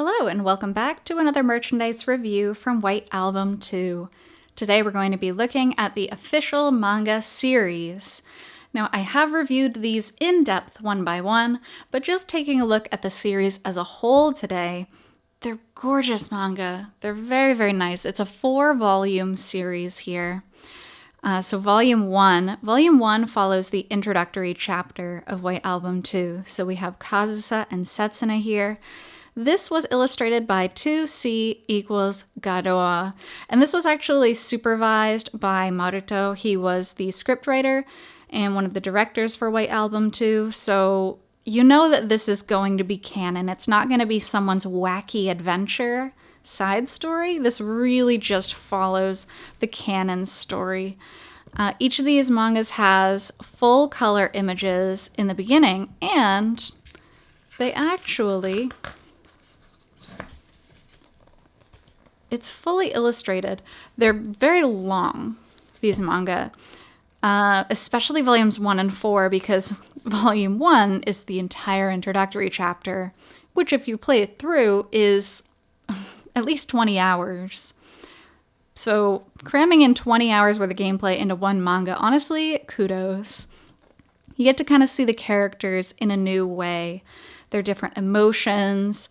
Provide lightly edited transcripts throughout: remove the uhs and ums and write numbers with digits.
Hello and welcome back to another merchandise review from White Album 2. Today we're going to be looking at the official manga series. Now I have reviewed these in depth one by one, but just taking a look at the series as a whole today, they're gorgeous manga. They're very, very nice. It's a 4-volume series here. So Volume 1 follows the introductory chapter of White Album 2. So we have Kazusa and Setsuna here. This was illustrated by 2C equals Gadoa, and this was actually supervised by Maruto. He was the scriptwriter and one of the directors for White Album 2, so you know that this is going to be canon. It's not going to be someone's wacky adventure side story. This really just follows the canon story. Each of these mangas has full color images in the beginning, and they actually... It's fully illustrated. They're very long, these manga, especially volumes 1 and 4, because volume 1 is the entire introductory chapter, which if you play it through is at least 20 hours. So cramming in 20 hours worth of gameplay into one manga, honestly, kudos. You get to kind of see the characters in a new way, their different emotions,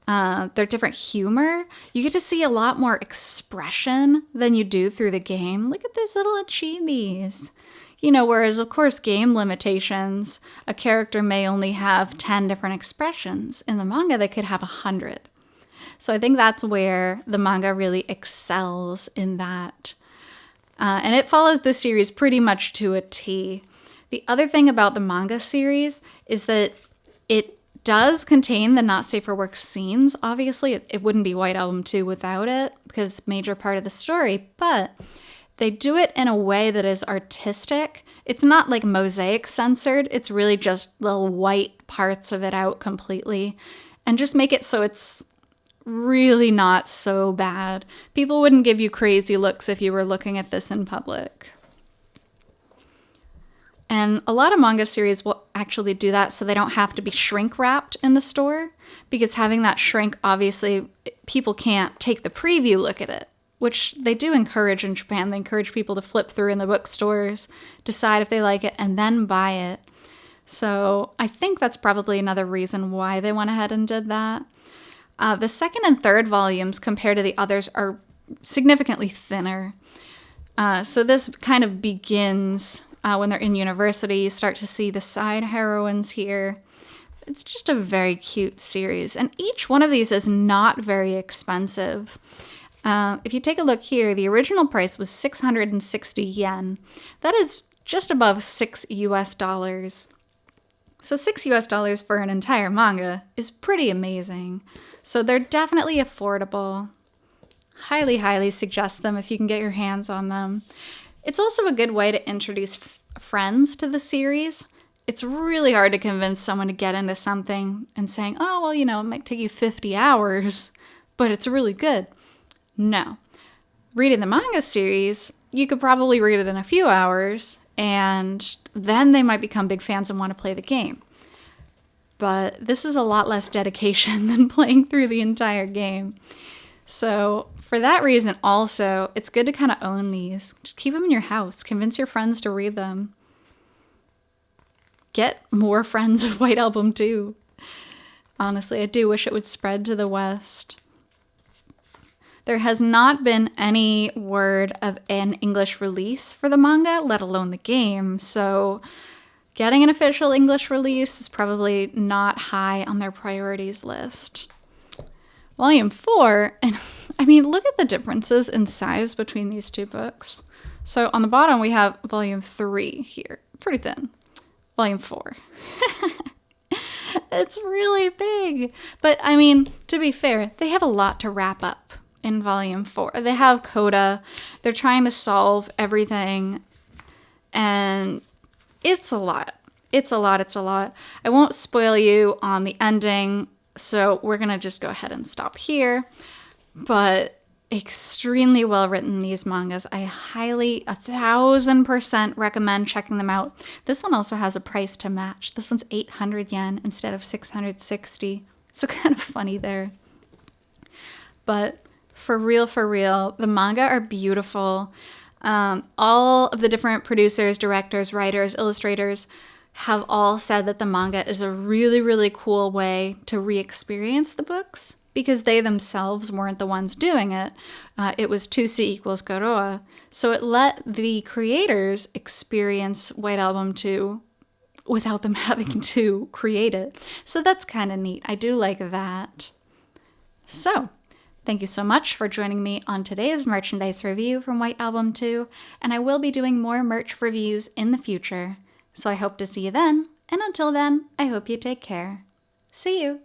their different humor. You get to see a lot more expression than you do through the game. Look at these little chibis. You know, whereas of course game limitations, a character may only have 10 different expressions. In the manga, they could have 100. So I think that's where the manga really excels in that. And it follows the series pretty much to a T. The other thing about the manga series is that it does contain the not safe for work scenes. Obviously, it wouldn't be White Album 2 without it, because it's a major part of the story, but they do it in a way that is artistic. It's not like mosaic censored. It's really just little white parts of it out completely, and just make it so it's really not so bad. People wouldn't give you crazy looks if you were looking at this in public. And a lot of manga series will actually do that so they don't have to be shrink wrapped in the store, because having that shrink, obviously, people can't take the preview look at it, which they do encourage in Japan. They encourage people to flip through in the bookstores, decide if they like it, and then buy it. So I think that's probably another reason why they went ahead and did that. The second and third volumes, compared to the others, are significantly thinner. So this kind of begins... when they're in university, you start to see the side heroines here. It's just a very cute series. And each one of these is not very expensive. If you take a look here, the original price was 660 yen. That is just above $6 US. So $6 US for an entire manga is pretty amazing. So they're definitely affordable. Highly, highly suggest them if you can get your hands on them. It's also a good way to introduce friends to the series. It's really hard to convince someone to get into something and saying, oh, well, you know, it might take you 50 hours, but it's really good. No. Reading the manga series, you could probably read it in a few hours, and then they might become big fans and want to play the game. But this is a lot less dedication than playing through the entire game. So for that reason also, it's good to kind of own these. Just keep them in your house. Convince your friends to read them. Get more friends of White Album 2. Honestly, I do wish it would spread to the West. There has not been any word of an English release for the manga, let alone the game, so getting an official English release is probably not high on their priorities list. Volume 4, and I mean, look at the differences in size between these two books. So on the bottom, we have Volume 3 here. Pretty thin. Volume 4. It's really big. But, I mean, to be fair, they have a lot to wrap up in Volume 4. They have Coda. They're trying to solve everything. And it's a lot. It's a lot. I won't spoil you on the ending, so we're going to just go ahead and stop here. But extremely well written, these mangas. I highly, 1000% recommend checking them out. This one also has a price to match. This one's 800 yen instead of 660. So kind of funny there. But for real, the manga are beautiful. All of the different producers, directors, writers, illustrators have all said that the manga is a really, really cool way to re-experience the books because they themselves weren't the ones doing it. It was 2C equals Goroa. So it let the creators experience White Album 2 without them having to create it. So that's kind of neat. I do like that. So, thank you so much for joining me on today's merchandise review from White Album 2, and I will be doing more merch reviews in the future. So I hope to see you then, and until then, I hope you take care. See you!